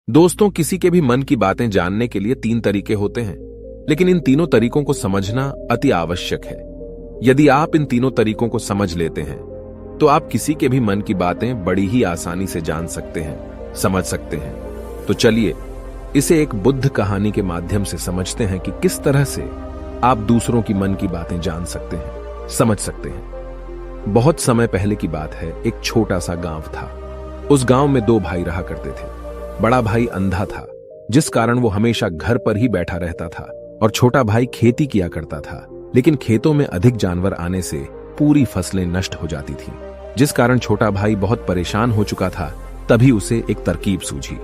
दोस्तों, किसी के भी मन की बातें जानने के लिए 3 तरीके होते हैं, लेकिन इन तीनों तरीकों को समझना अति आवश्यक है। यदि आप इन तीनों तरीकों को समझ लेते हैं तो आप किसी के भी मन की बातें बड़ी ही आसानी से जान सकते हैं, समझ सकते हैं। तो चलिए इसे एक बुद्ध कहानी के माध्यम से समझते हैं कि किस तरह से आप दूसरों की मन की बातें जान सकते हैं, समझ सकते हैं। बहुत समय पहले की बात है। एक छोटा सा गांव था। उस गांव में 2 भाई रहा करते थे। बड़ा भाई अंधा था, जिस कारण वो हमेशा घर पर ही बैठा रहता था, और छोटा भाई खेती किया करता था। लेकिन खेतों में अधिक जानवर आने से पूरी फसलें नष्ट हो जाती थीं, जिस कारण छोटा भाई बहुत परेशान हो चुका था। तभी उसे एक तरकीब सूझी।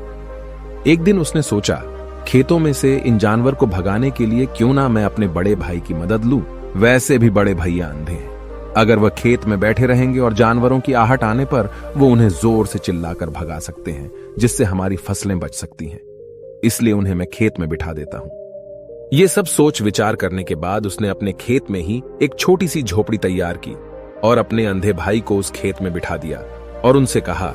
एक दिन उसने सोचा, खेतों में से इन जानवर को भगाने के लिए क्यों ना मैं अपने बड़े भाई की मदद लूं। वैसे भी बड़े भैया अंधे हैं। अगर वह खेत में बैठे रहेंगे और जानवरों की आहट आने पर वो उन्हें जोर से चिल्लाकर भगा सकते हैं, जिससे हमारी फसलें बच सकती हैं। इसलिए उन्हें मैं खेत में बिठा देता हूं। ये सब सोच विचार करने के बाद उसने अपने खेत में ही एक छोटी सी झोपड़ी तैयार की और अपने अंधे भाई को उस खेत में बिठा दिया और उनसे कहा,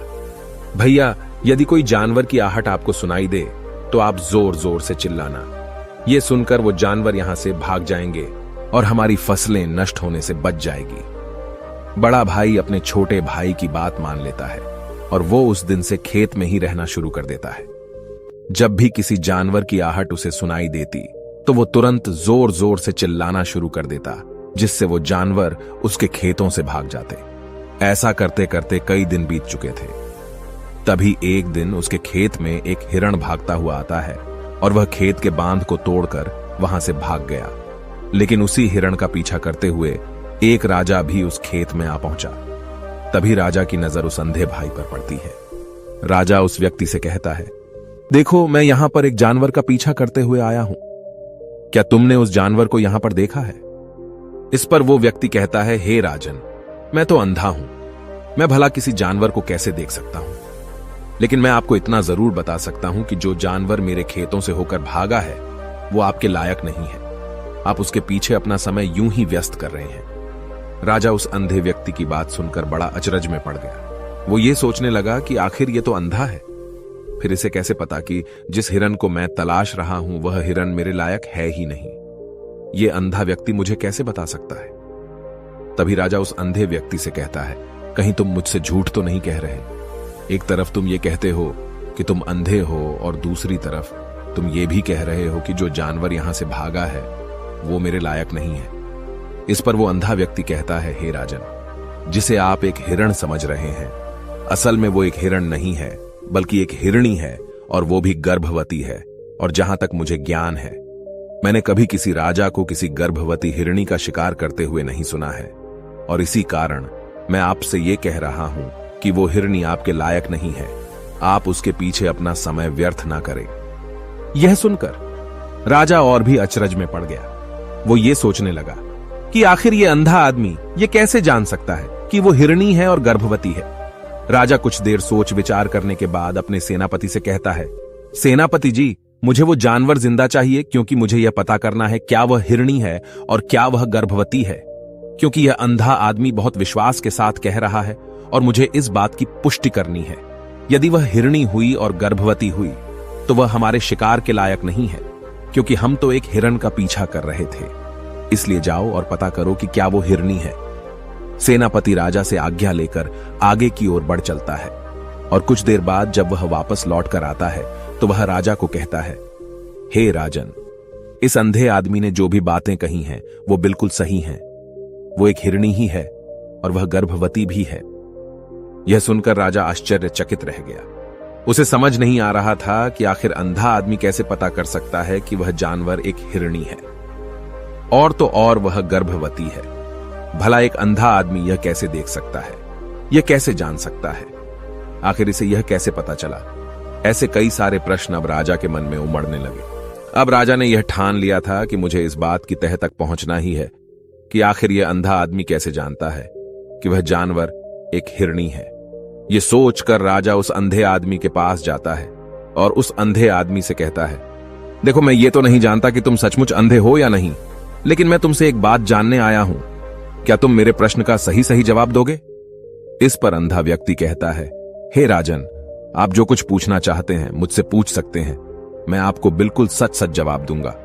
भैया, यदि कोई जानवर की आहट आपको सुनाई दे तो आप जोर जोर से चिल्लाना। ये सुनकर वो जानवर यहां से भाग जाएंगे और हमारी फसलें नष्ट होने से बच जाएगी। बड़ा भाई अपने छोटे भाई की बात मान लेता है और वो उस दिन से खेत में ही रहना शुरू कर देता है। जब भी किसी जानवर की आहट उसे सुनाई देती तो वो तुरंत जोर जोर से चिल्लाना शुरू कर देता, जिससे वो जानवर उसके खेतों से भाग जाते। ऐसा करते करते कई दिन बीत चुके थे। तभी एक दिन उसके खेत में एक हिरण भागता हुआ आता है और वह खेत के बांध को तोड़कर वहां से भाग गया। लेकिन उसी हिरण का पीछा करते हुए एक राजा भी उस खेत में आ पहुंचा। तभी राजा की नजर उस अंधे भाई पर पड़ती है। राजा उस व्यक्ति से कहता है, देखो, मैं यहां पर एक जानवर का पीछा करते हुए आया हूं। क्या तुमने उस जानवर को यहां पर देखा है? इस पर वो व्यक्ति कहता है, हे राजन, मैं तो अंधा हूं, मैं भला किसी जानवर को कैसे देख सकता हूं। लेकिन मैं आपको इतना जरूर बता सकता हूं कि जो जानवर मेरे खेतों से होकर भागा है वो आपके लायक नहीं है। आप उसके पीछे अपना समय यूं ही व्यस्त कर रहे हैं। राजा उस अंधे व्यक्ति की बात सुनकर बड़ा अचरज में पड़ गया। वो ये सोचने लगा कि आखिर ये तो अंधा है, फिर इसे कैसे पता कि जिस हिरन को मैं तलाश रहा हूं वह हिरन मेरे लायक है ही नहीं। ये अंधा व्यक्ति मुझे कैसे बता सकता है? तभी राजा उस अंधे व्यक्ति से कहता है, कहीं तुम मुझसे झूठ तो नहीं कह रहे? एक तरफ तुम ये कहते हो कि तुम अंधे हो और दूसरी तरफ तुम ये भी कह रहे हो कि जो जानवर यहां से भागा है वो मेरे लायक नहीं है। इस पर वो अंधा व्यक्ति कहता है, हे राजन, जिसे आप एक हिरण समझ रहे हैं, असल में वो एक हिरण नहीं है, बल्कि एक हिरणी है, और वो भी गर्भवती है। और जहां तक मुझे ज्ञान है, मैंने कभी किसी राजा को किसी गर्भवती हिरणी का शिकार करते हुए नहीं सुना है। और इसी कारण मैं आपसे ये कह रहा हूं कि वो हिरणी आपके लायक नहीं है। आप उसके पीछे अपना समय व्यर्थ ना करें। यह सुनकर राजा और भी अचरज में पड़ गया। वो ये सोचने लगा कि आखिर ये अंधा आदमी ये कैसे जान सकता है कि वो हिरणी है और गर्भवती है। राजा कुछ देर सोच विचार करने के बाद अपने सेनापति से कहता है, सेनापति जी, मुझे वो जानवर जिंदा चाहिए, क्योंकि मुझे यह पता करना है क्या वह हिरणी है और क्या वह गर्भवती है। क्योंकि यह अंधा आदमी बहुत विश्वास के साथ कह रहा है और मुझे इस बात की पुष्टि करनी है। यदि वह हिरणी हुई और गर्भवती हुई तो वह हमारे शिकार के लायक नहीं है, क्योंकि हम तो एक हिरण का पीछा कर रहे थे। इसलिए जाओ और पता करो कि क्या वो हिरणी है। सेनापति राजा से आज्ञा लेकर आगे की ओर बढ़ चलता है और कुछ देर बाद जब वह वापस लौट कर आता है तो वह राजा को कहता है, हे राजन, इस अंधे आदमी ने जो भी बातें कही हैं वो बिल्कुल सही हैं। वो एक हिरणी ही है और वह गर्भवती भी है। यह सुनकर राजा आश्चर्यचकित रह गया। उसे समझ नहीं आ रहा था कि आखिर अंधा आदमी कैसे पता कर सकता है कि वह जानवर एक हिरणी है, और तो और वह गर्भवती है। भला एक अंधा आदमी यह कैसे देख सकता है? यह कैसे जान सकता है? आखिर इसे यह कैसे पता चला? ऐसे कई सारे प्रश्न अब राजा के मन में उमड़ने लगे। अब राजा ने यह ठान लिया था कि मुझे इस बात की तह तक पहुंचना ही है कि आखिर यह अंधा आदमी कैसे जानता है कि वह जानवर एक हिरणी है। यह सोचकर राजा उस अंधे आदमी के पास जाता है और उस अंधे आदमी से कहता है, देखो, मैं ये तो नहीं जानता कि तुम सचमुच अंधे हो या नहीं, लेकिन मैं तुमसे एक बात जानने आया हूं। क्या तुम मेरे प्रश्न का सही सही जवाब दोगे? इस पर अंधा व्यक्ति कहता है, हे राजन, आप जो कुछ पूछना चाहते हैं मुझसे पूछ सकते हैं, मैं आपको बिल्कुल सच सच जवाब दूंगा।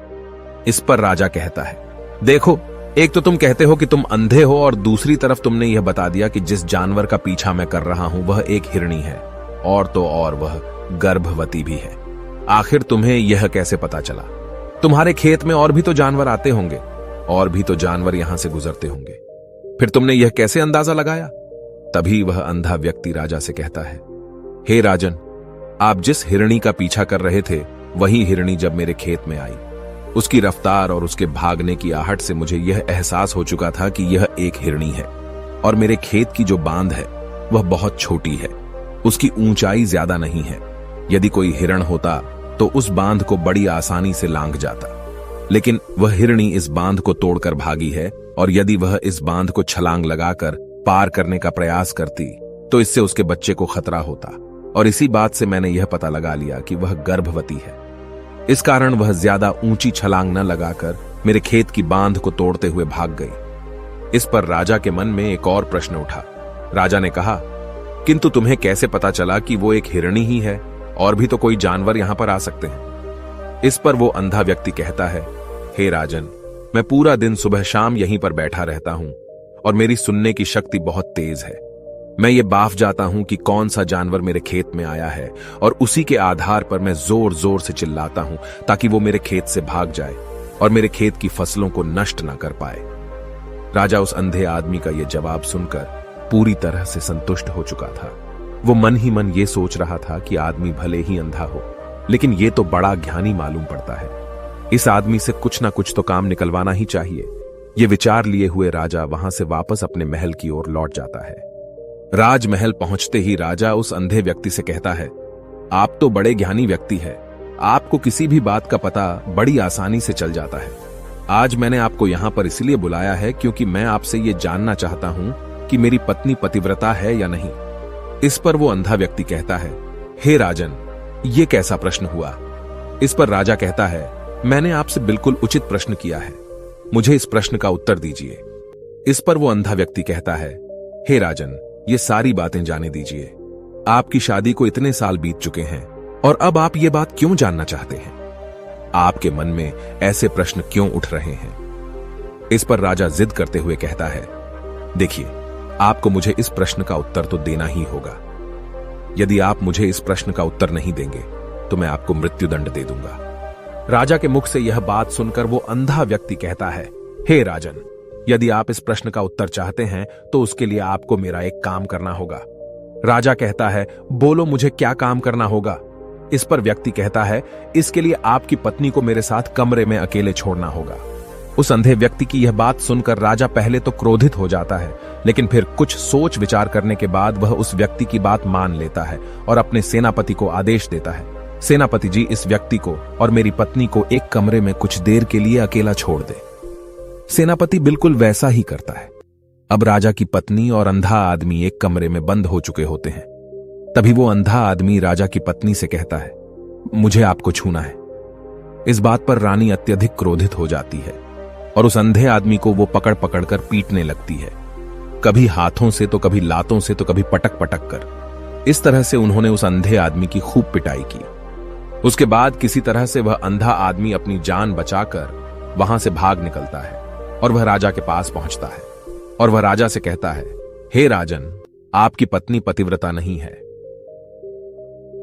इस पर राजा कहता है, देखो, एक तो तुम कहते हो कि तुम अंधे हो और दूसरी तरफ तुमने यह बता दिया कि जिस जानवर का पीछा मैं कर रहा हूं वह एक हिरणी है, और तो और वह गर्भवती भी है। आखिर तुम्हें यह कैसे पता चला? तुम्हारे खेत में और भी तो जानवर आते होंगे, और भी तो जानवर यहां से गुजरते होंगे, फिर तुमने यह कैसे अंदाजा लगाया? तभी वह अंधा व्यक्ति राजा से कहता है, हे राजन, आप जिस हिरणी का पीछा कर रहे थे वही हिरणी जब मेरे खेत में आई, उसकी रफ्तार और उसके भागने की आहट से मुझे यह एहसास हो चुका था कि यह एक हिरणी है, और मेरे खेत की जो बांध है वह बहुत छोटी है, उसकी ऊंचाई ज्यादा नहीं है। यदि कोई हिरण होता तो उस बांध को बड़ी आसानी से लांघ जाता, लेकिन वह हिरणी इस बांध को तोड़कर भागी है, और यदि वह इस बांध को छलांग लगाकर पार करने का प्रयास करती तो इससे उसके बच्चे को खतरा होता, और इसी बात से मैंने यह पता लगा लिया कि वह गर्भवती है। इस कारण वह ज्यादा ऊंची छलांग न लगाकर मेरे खेत की बांध को तोड़ते हुए भाग गई। इस पर राजा के मन में एक और प्रश्न उठा। राजा ने कहा, किंतु तुम्हें कैसे पता चला कि वो एक हिरणी ही है, और भी तो कोई जानवर यहां पर आ सकते हैं? इस पर वो अंधा व्यक्ति कहता है, हे राजन, मैं पूरा दिन सुबह शाम यहीं पर बैठा रहता हूं, और मेरी सुनने की शक्ति बहुत तेज है। मैं ये बाफ जाता हूं कि कौन सा जानवर मेरे खेत में आया है, और उसी के आधार पर मैं जोर जोर से चिल्लाता हूं ताकि वो मेरे खेत से भाग जाए और मेरे खेत की फसलों को नष्ट न कर पाए। राजा उस अंधे आदमी का यह जवाब सुनकर पूरी तरह से संतुष्ट हो चुका था। वो मन ही मन ये सोच रहा था कि आदमी भले ही अंधा हो, लेकिन ये तो बड़ा ज्ञानी मालूम पड़ता है। इस आदमी से कुछ ना कुछ तो काम निकलवाना ही चाहिए। ये विचार लिए हुए राजा वहां से वापस अपने महल की ओर लौट जाता है। राजमहल पहुंचते ही राजा उस अंधे व्यक्ति से कहता है, आप तो बड़े ज्ञानी व्यक्ति हैं, आपको किसी भी बात का पता बड़ी आसानी से चल जाता है। आज मैंने आपको यहां पर इसलिए बुलाया है क्योंकि मैं आपसे ये जानना चाहता हूं कि मेरी पत्नी पतिव्रता है या नहीं। इस पर वो अंधा व्यक्ति कहता है, हे राजन, ये कैसा प्रश्न हुआ? इस पर राजा कहता है, मैंने आपसे बिल्कुल उचित प्रश्न किया है, मुझे इस प्रश्न का उत्तर दीजिए। इस पर वो अंधा व्यक्ति कहता है, हे राजन, ये सारी बातें जाने दीजिए। आपकी शादी को इतने साल बीत चुके हैं, और अब आप ये बात क्यों जानना चाहते हैं? आपके मन में ऐसे प्रश्न क्यों उठ रहे हैं? इस पर राजा जिद करते हुए कहता है, देखिए, आपको मुझे इस प्रश्न का उत्तर तो देना ही होगा। यदि आप मुझे इस प्रश्न का उत्तर नहीं देंगे तो मैं आपको मृत्युदंड दे दूंगा। राजा के मुख से यह बात सुनकर वो अंधा व्यक्ति कहता है, हे राजन, यदि आप इस प्रश्न का उत्तर चाहते हैं तो उसके लिए आपको मेरा एक काम करना होगा। राजा कहता है, बोलो, मुझे क्या काम करना होगा? इस पर व्यक्ति कहता है, इसके लिए आपकी पत्नी को मेरे साथ कमरे में अकेले छोड़ना होगा। उस अंधे व्यक्ति की यह बात सुनकर राजा पहले तो क्रोधित हो जाता है, लेकिन फिर कुछ सोच विचार करने के बाद वह उस व्यक्ति की बात मान लेता है और अपने सेनापति को आदेश देता है, सेनापति जी, इस व्यक्ति को और मेरी पत्नी को एक कमरे में कुछ देर के लिए अकेला छोड़ दे। सेनापति बिल्कुल वैसा ही करता है। अब राजा की पत्नी और अंधा आदमी एक कमरे में बंद हो चुके होते हैं। तभी वो अंधा आदमी राजा की पत्नी से कहता है, मुझे आपको छूना है। इस बात पर रानी अत्यधिक क्रोधित हो जाती है और उस अंधे आदमी को वो पकड़ पकड़ कर पीटने लगती है, कभी हाथों से तो कभी लातों से तो कभी पटक पटक कर। इस तरह से उन्होंने उस अंधे आदमी की खूब पिटाई की। उसके बाद किसी तरह से वह अंधा आदमी अपनी जान बचाकर वहां से भाग निकलता है और वह राजा के पास पहुंचता है और वह राजा से कहता है, हे राजन, आपकी पत्नी पतिव्रता नहीं है।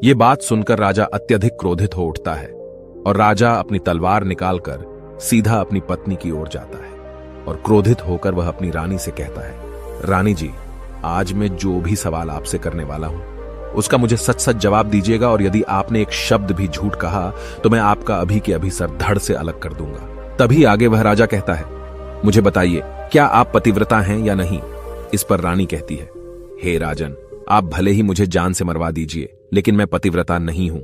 यह बात सुनकर राजा अत्यधिक क्रोधित हो उठता है और राजा अपनी तलवार निकालकर सीधा अपनी पत्नी की ओर जाता है और क्रोधित होकर वह अपनी रानी से कहता है, रानी जी, आज मैं जो भी सवाल आपसे करने वाला हूं उसका मुझे सच सच जवाब दीजिएगा, और यदि आपने एक शब्द भी झूठ कहा तो मैं आपका अभी के अभी सर धड़ से अलग कर दूंगा। तभी आगे वह राजा कहता है, मुझे बताइए, क्या आप पतिव्रता हैं या नहीं? इस पर रानी कहती है, हे राजन, आप भले ही मुझे जान से मरवा दीजिए, लेकिन मैं पतिव्रता नहीं हूं।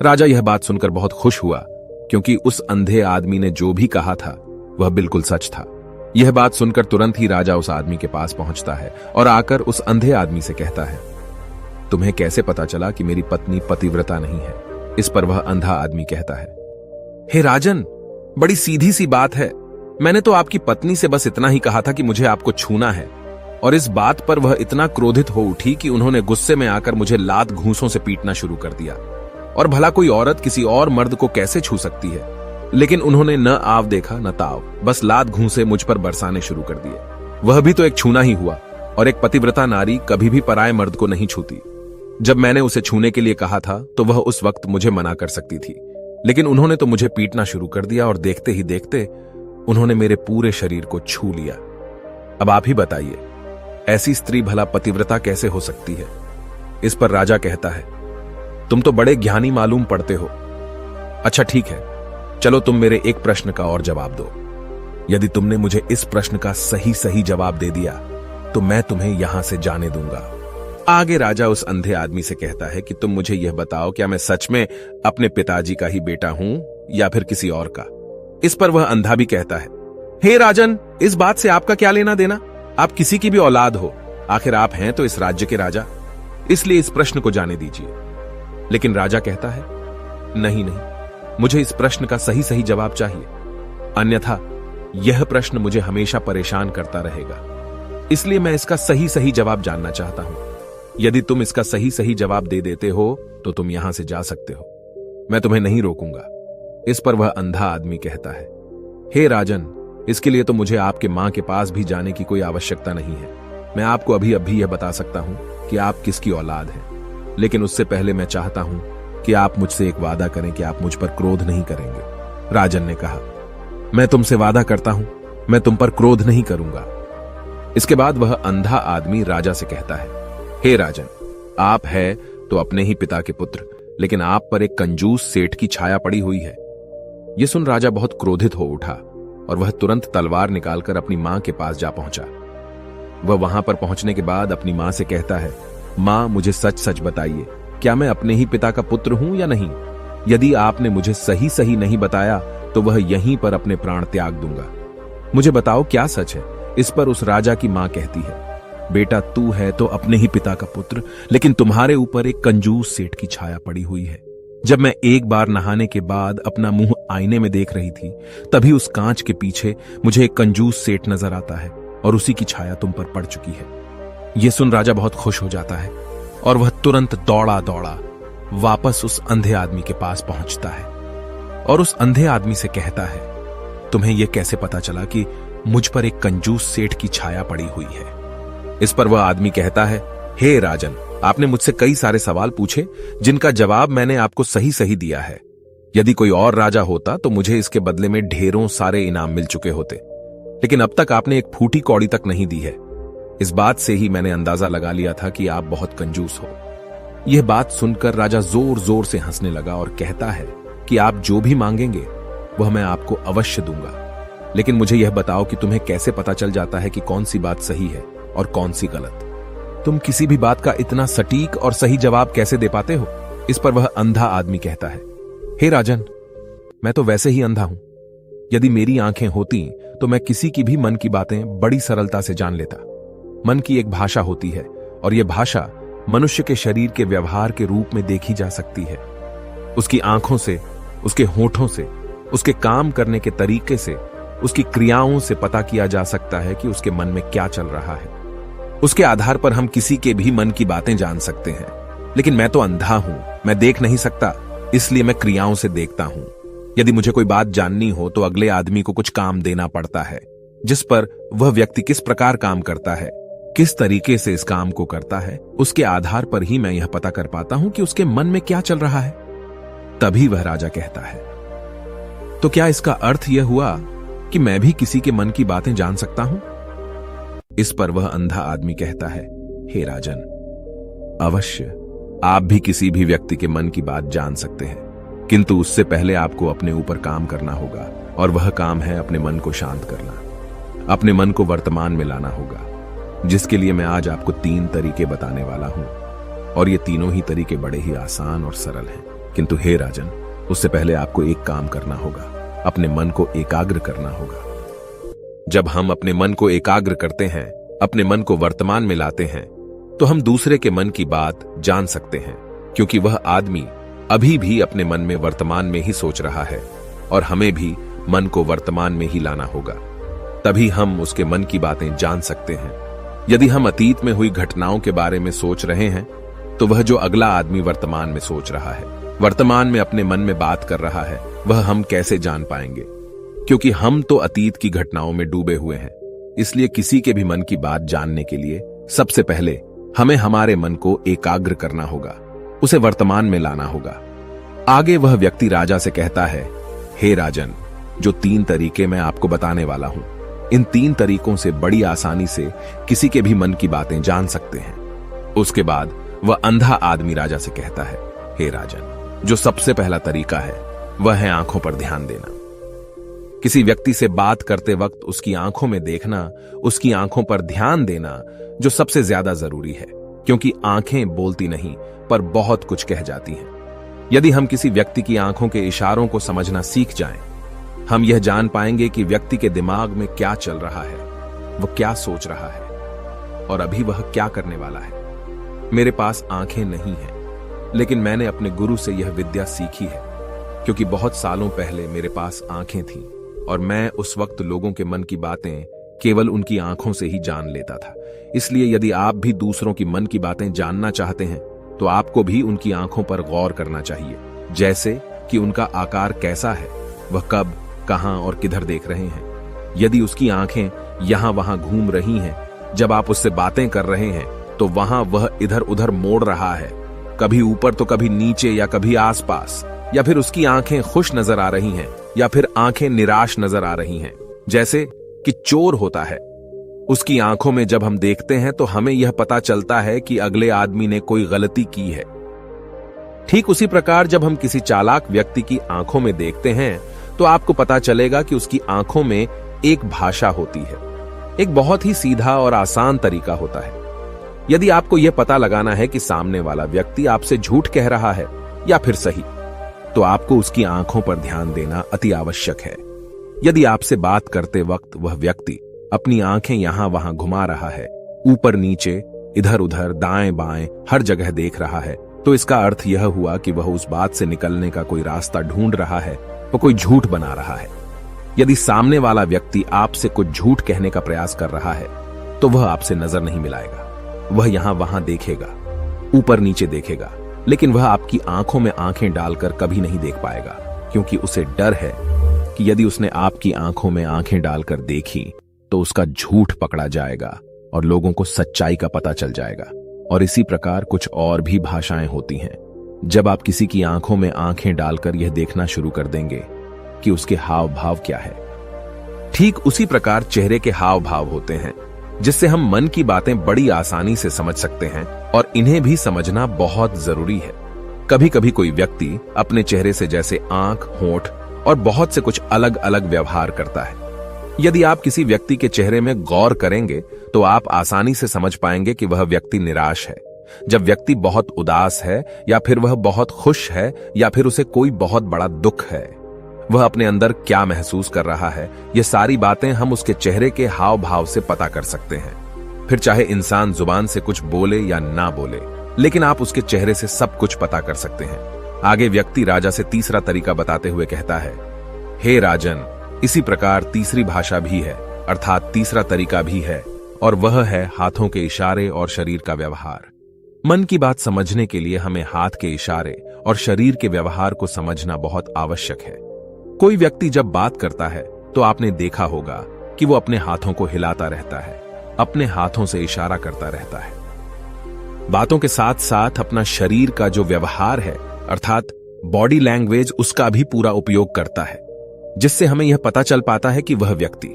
राजा यह बात सुनकर बहुत खुश हुआ, क्योंकि उस अंधे आदमी ने जो भी कहा था वह बिल्कुल सच था। यह बात सुनकर तुरंत ही राजा उस आदमी के पास पहुंचता है और आकर उस अंधे आदमी से कहता है, तुम्हें कैसे पता चला कि मेरी पत्नी पतिव्रता नहीं है? इस पर वह अंधा आदमी कहता है, हे राजन, बड़ी सीधी सी बात है। मैंने तो आपकी पत्नी से बस इतना ही कहा था कि मुझे आपको छूना है, और इस बात पर वह इतना क्रोधित हो उठी कि उन्होंने गुस्से में आकर मुझे लात घूंसों से पीटना शुरू कर दिया। और भला कोई औरत किसी और मर्द को कैसे छू सकती है, लेकिन उन्होंने न आव देखा न ताव, बस लात घूंसे मुझ पर बरसाने शुरू कर दिए। वह भी तो एक छूना ही हुआ, और एक पतिव्रता नारी कभी भी पराये मर्द को नहीं छूती। जब मैंने उसे छूने के लिए कहा था तो वह उस वक्त मुझे मना कर सकती थी, लेकिन उन्होंने तो मुझे पीटना शुरू कर दिया और देखते ही देखते उन्होंने मेरे पूरे शरीर को छू लिया। अब आप ही बताइए, ऐसी स्त्री भला पतिव्रता कैसे हो सकती है? इस पर राजा कहता है, तुम तो बड़े ज्ञानी मालूम पड़ते हो। अच्छा ठीक है, चलो तुम मेरे एक प्रश्न का और जवाब दो। यदि तुमने मुझे इस प्रश्न का सही जवाब दे दिया तो मैं तुम्हें यहां से जाने दूंगा। आगे राजा उस अंधे आदमी से कहता है कि तुम मुझे यह बताओ, क्या मैं सच में अपने पिताजी का ही बेटा हूं या फिर किसी और का? इस पर वह अंधा भी कहता है, हे राजन, इस बात से आपका क्या लेना देना? आप किसी की भी औलाद हो, आखिर आप हैं तो इस राज्य के राजा, इसलिए इस प्रश्न को जाने दीजिए। लेकिन राजा कहता है, नहीं, मुझे इस प्रश्न का सही जवाब चाहिए, अन्यथा यह प्रश्न मुझे हमेशा परेशान करता रहेगा। इसलिए मैं इसका सही जवाब जानना चाहता हूं। यदि तुम इसका सही जवाब दे देते हो तो तुम यहां से जा सकते हो, मैं तुम्हें नहीं रोकूंगा। इस पर वह अंधा आदमी कहता है, हे राजन, इसके लिए तो मुझे आपके मां के पास भी जाने की कोई आवश्यकता नहीं है। मैं आपको अभी यह बता सकता हूं कि आप किसकी औलाद हैं, लेकिन उससे पहले मैं चाहता हूं कि आप मुझसे एक वादा करें कि आप मुझ पर क्रोध नहीं करेंगे। राजन ने कहा, मैं तुमसे वादा करता हूं, मैं तुम पर क्रोध नहीं करूंगा। इसके बाद वह अंधा आदमी राजा से कहता है, हे राजन, आप है तो अपने ही पिता के पुत्र, लेकिन आप पर एक कंजूस सेठ की छाया पड़ी हुई है। यह सुन राजा बहुत क्रोधित हो उठा और वह तुरंत तलवार निकालकर अपनी मां के पास जा पहुंचा। वह वहां पर पहुंचने के बाद अपनी मां से कहता है, मां, मुझे सच बताइए, क्या मैं अपने ही पिता का पुत्र हूं या नहीं? यदि आपने मुझे सही नहीं बताया तो वह यहीं पर अपने प्राण त्याग दूंगा। मुझे बताओ क्या सच है? इस पर उस राजा की मां कहती है, बेटा, तू है तो अपने ही पिता का पुत्र, लेकिन तुम्हारे ऊपर एक कंजूस सेठ की छाया पड़ी हुई है। जब मैं एक बार नहाने के बाद अपना मुंह आईने में देख रही थी, तभी उस कांच के पीछे मुझे एक कंजूस सेठ नजर आता है और उसी की छाया तुम पर पड़ चुकी है। यह सुन राजा बहुत खुश हो जाता है और वह तुरंत दौड़ा वापस उस अंधे आदमी के पास पहुंचता है और उस अंधे आदमी से कहता है, तुम्हें यह कैसे पता चला कि मुझ पर एक कंजूस सेठ की छाया पड़ी हुई है? इस पर वह आदमी कहता है, हे राजन, आपने मुझसे कई सारे सवाल पूछे जिनका जवाब मैंने आपको सही दिया है। यदि कोई और राजा होता तो मुझे इसके बदले में ढेरों सारे इनाम मिल चुके होते, लेकिन अब तक आपने एक फूटी कौड़ी तक नहीं दी है। इस बात से ही मैंने अंदाजा लगा लिया था कि आप बहुत कंजूस हो। यह बात सुनकर राजा जोर से हंसने लगा और कहता है कि आप जो भी मांगेंगे वह मैं आपको अवश्य दूंगा, लेकिन मुझे यह बताओ कि तुम्हें कैसे पता चल जाता है कि कौन सी बात सही है और कौन सी गलत? तुम किसी भी बात का इतना सटीक और सही जवाब कैसे दे पाते हो? इस पर वह अंधा आदमी कहता है, हे राजन, मैं तो वैसे ही अंधा हूं। यदि मेरी आंखें होती तो मैं किसी की भी मन की बातें बड़ी सरलता से जान लेता। मन की एक भाषा होती है और यह भाषा मनुष्य के शरीर के व्यवहार के रूप में देखी जा सकती है। उसकी आंखों से, उसके होठों से, उसके काम करने के तरीके से, उसकी क्रियाओं से पता किया जा सकता है कि उसके मन में क्या चल रहा है। उसके आधार पर हम किसी के भी मन की बातें जान सकते हैं, लेकिन मैं तो अंधा हूं, मैं देख नहीं सकता, इसलिए मैं क्रियाओं से देखता हूं। यदि मुझे कोई बात जाननी हो तो अगले आदमी को कुछ काम देना पड़ता है, जिस पर वह व्यक्ति किस प्रकार काम करता है, किस तरीके से इस काम को करता है, उसके आधार पर ही मैं यह पता कर पाता हूं कि उसके मन में क्या चल रहा है। तभी वह राजा कहता है, तो क्या इसका अर्थ यह हुआ कि मैं भी किसी के मन की बातें जान सकता हूं? इस पर वह अंधा आदमी कहता है, हे राजन, अवश्य आप भी किसी भी व्यक्ति के मन की बात जान सकते हैं, किंतु उससे पहले आपको अपने ऊपर काम करना होगा, और वह काम है अपने मन को शांत करना, अपने मन को वर्तमान में लाना होगा, जिसके लिए मैं आज आपको 3 तरीके बताने वाला हूं। और ये तीनों ही तरीके बड़े ही आसान और सरल हैं, किंतु हे राजन, उससे पहले आपको एक काम करना होगा, अपने मन को एकाग्र करना होगा। जब हम अपने मन को एकाग्र करते हैं, अपने मन को वर्तमान में लाते हैं, तो हम दूसरे के मन की बात जान सकते हैं, क्योंकि वह आदमी अभी भी अपने मन में वर्तमान में ही सोच रहा है, और हमें भी मन को वर्तमान में ही लाना होगा, तभी हम उसके मन की बातें जान सकते हैं। यदि हम अतीत में हुई घटनाओं के बारे में सोच रहे हैं तो वह जो अगला आदमी वर्तमान में सोच रहा है, वर्तमान में अपने मन में बात कर रहा है, वह हम कैसे जान पाएंगे? क्योंकि हम तो अतीत की घटनाओं में डूबे हुए हैं। इसलिए किसी के भी मन की बात जानने के लिए सबसे पहले हमें हमारे मन को एकाग्र करना होगा, उसे वर्तमान में लाना होगा। आगे वह व्यक्ति राजा से कहता है, हे राजन, जो 3 तरीके मैं आपको बताने वाला हूं, इन 3 तरीकों से बड़ी आसानी से किसी के भी मन की बातें जान सकते हैं। उसके बाद वह अंधा आदमी राजा से कहता है, हे राजन, जो सबसे पहला तरीका है वह है आंखों पर ध्यान देना। किसी व्यक्ति से बात करते वक्त उसकी आंखों में देखना, उसकी आंखों पर ध्यान देना जो सबसे ज्यादा जरूरी है, क्योंकि आंखें बोलती नहीं पर बहुत कुछ कह जाती हैं। यदि हम किसी व्यक्ति की आंखों के इशारों को समझना सीख जाएं, हम यह जान पाएंगे कि व्यक्ति के दिमाग में क्या चल रहा है, वह क्या सोच रहा है और अभी वह क्या करने वाला है। मेरे पास आंखें नहीं हैं, लेकिन मैंने अपने गुरु से यह विद्या सीखी है, क्योंकि बहुत सालों पहले मेरे पास आंखें थीं और मैं उस वक्त लोगों के मन की बातें केवल उनकी आंखों से ही जान लेता था। इसलिए यदि आप भी दूसरों की मन की बातें जानना चाहते हैं तो आपको भी उनकी आंखों पर गौर करना चाहिए, जैसे कि उनका आकार कैसा है, वह कब, कहां और किधर देख रहे हैं। यदि उसकी आंखें यहां वहां घूम रही हैं, जब आप उससे बातें कर रहे हैं तो वहां वह इधर उधर मोड़ रहा है, कभी ऊपर तो कभी नीचे या कभी आसपास, या फिर उसकी आंखें खुश नजर आ रही हैं या फिर आंखें निराश नजर आ रही हैं, जैसे कि चोर होता है। उसकी आंखों में जब हम देखते हैं तो हमें यह पता चलता है कि अगले आदमी ने कोई गलती की है। ठीक उसी प्रकार जब हम किसी चालाक व्यक्ति की आंखों में देखते हैं तो आपको पता चलेगा कि उसकी आंखों में एक भाषा होती है। एक बहुत ही सीधा और आसान तरीका होता है। यदि आपको यह पता लगाना है कि सामने वाला व्यक्ति आपसे झूठ कह रहा है या फिर सही, तो आपको उसकी आंखों पर ध्यान देना अति आवश्यक है। यदि आपसे बात करते वक्त वह व्यक्ति अपनी आंखें यहां वहां घुमा रहा है, ऊपर नीचे, इधर उधर, दाएं बाएं, हर जगह देख रहा है, तो इसका अर्थ यह हुआ कि वह उस बात से निकलने का कोई रास्ता ढूंढ रहा है, वह कोई झूठ बना रहा है। यदि सामने वाला व्यक्ति आपसे कुछ झूठ कहने का प्रयास कर रहा है तो वह आपसे नजर नहीं मिलाएगा। वह यहां वहां देखेगा, ऊपर नीचे देखेगा, लेकिन वह आपकी आंखों में आंखें डालकर कभी नहीं देख पाएगा, क्योंकि उसे डर है कि यदि उसने आपकी आंखों में आंखें डालकर देखी तो उसका झूठ पकड़ा जाएगा और लोगों को सच्चाई का पता चल जाएगा। और इसी प्रकार कुछ और भी भाषाएं होती हैं। जब आप किसी की आंखों में आंखें डालकर यह देखना शुरू कर देंगे कि उसके हाव भाव क्या है, ठीक उसी प्रकार चेहरे के हाव भाव होते हैं, जिससे हम मन की बातें बड़ी आसानी से समझ सकते हैं और इन्हें भी समझना बहुत जरूरी है। कभी कभी कोई व्यक्ति अपने चेहरे से जैसे आंख, होंठ और बहुत से कुछ अलग अलग व्यवहार करता है। यदि आप किसी व्यक्ति के चेहरे में गौर करेंगे तो आप आसानी से समझ पाएंगे कि वह व्यक्ति निराश है, जब व्यक्ति बहुत उदास है, या फिर वह बहुत खुश है, या फिर उसे कोई बहुत बड़ा दुख है। वह अपने अंदर क्या महसूस कर रहा है, ये सारी बातें हम उसके चेहरे के हाव भाव से पता कर सकते हैं। फिर चाहे इंसान जुबान से कुछ बोले या ना बोले, लेकिन आप उसके चेहरे से सब कुछ पता कर सकते हैं। आगे व्यक्ति राजा से तीसरा तरीका बताते हुए कहता है, हे राजन, इसी प्रकार तीसरी भाषा भी है, अर्थात तीसरा तरीका भी है, और वह है हाथों के इशारे और शरीर का व्यवहार। मन की बात समझने के लिए हमें हाथ के इशारे और शरीर के व्यवहार को समझना बहुत आवश्यक है। कोई व्यक्ति जब बात करता है तो आपने देखा होगा कि वो अपने हाथों को हिलाता रहता है, अपने हाथों से इशारा करता रहता है। बातों के साथ साथ अपना शरीर का जो व्यवहार है, अर्थात बॉडी लैंग्वेज, उसका भी पूरा उपयोग करता है, जिससे हमें यह पता चल पाता है कि वह व्यक्ति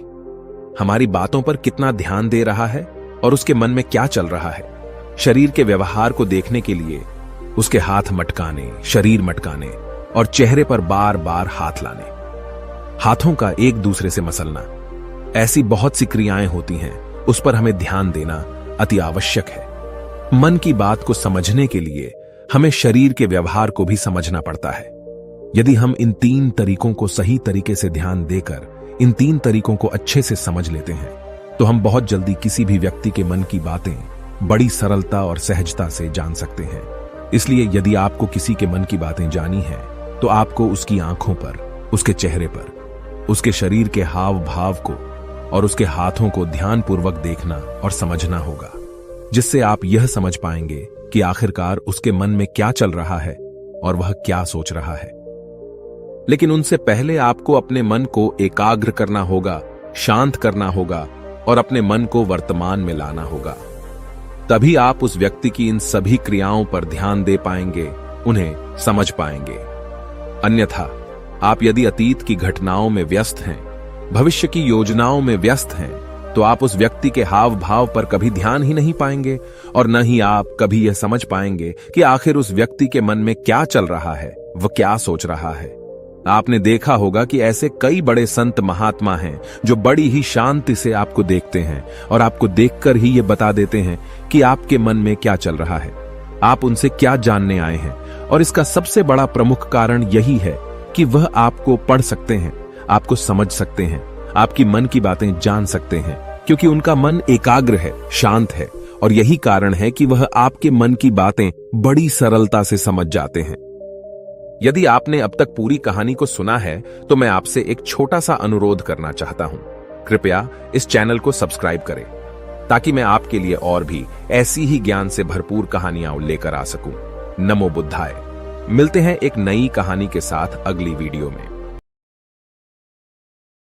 हमारी बातों पर कितना ध्यान दे रहा है और उसके मन में क्या चल रहा है। शरीर के व्यवहार को देखने के लिए उसके हाथ मटकाने, शरीर मटकाने और चेहरे पर बार बार हाथ लाने, हाथों का एक दूसरे से मसलना, ऐसी बहुत सी क्रियाएं होती हैं, उस पर हमें ध्यान देना अति आवश्यक है। मन की बात को समझने के लिए हमें शरीर के व्यवहार को भी समझना पड़ता है। यदि हम इन 3 तरीकों को सही तरीके से ध्यान देकर इन 3 तरीकों को अच्छे से समझ लेते हैं तो हम बहुत जल्दी किसी भी व्यक्ति के मन की बातें बड़ी सरलता और सहजता से जान सकते हैं। इसलिए यदि आपको किसी के मन की बातें जानी हैं तो आपको उसकी आंखों पर, उसके चेहरे पर, उसके शरीर के हाव भाव को और उसके हाथों को ध्यानपूर्वक देखना और समझना होगा, जिससे आप यह समझ पाएंगे कि आखिरकार उसके मन में क्या चल रहा है और वह क्या सोच रहा है। लेकिन उनसे पहले आपको अपने मन को एकाग्र करना होगा, शांत करना होगा और अपने मन को वर्तमान में लाना होगा। तभी आप उस व्यक्ति की इन सभी क्रियाओं पर ध्यान दे पाएंगे, उन्हें समझ पाएंगे। अन्यथा आप यदि अतीत की घटनाओं में व्यस्त हैं, भविष्य की योजनाओं में व्यस्त हैं, तो आप उस व्यक्ति के हाव भाव पर कभी ध्यान ही नहीं पाएंगे और न ही आप कभी यह समझ पाएंगे कि आखिर उस व्यक्ति के मन में क्या चल रहा है, वह क्या सोच रहा है। आपने देखा होगा कि ऐसे कई बड़े संत महात्मा हैं जो बड़ी ही शांति से आपको देखते हैं और आपको देखकर ही ये बता देते हैं कि आपके मन में क्या चल रहा है, आप उनसे क्या जानने आए हैं। और इसका सबसे बड़ा प्रमुख कारण यही है कि वह आपको पढ़ सकते हैं, आपको समझ सकते हैं, आपकी मन की बातें जान सकते हैं, क्योंकि उनका मन एकाग्र है, शांत है और यही कारण है कि वह आपके मन की बातें बड़ी सरलता से समझ जाते हैं। यदि आपने अब तक पूरी कहानी को सुना है तो मैं आपसे एक छोटा सा अनुरोध करना चाहता हूं। कृपया इस चैनल को सब्सक्राइब करें ताकि मैं आपके लिए और भी ऐसी ही ज्ञान से भरपूर कहानियां लेकर आ सकूं। नमो बुद्धाय। मिलते हैं एक नई कहानी के साथ अगली वीडियो में।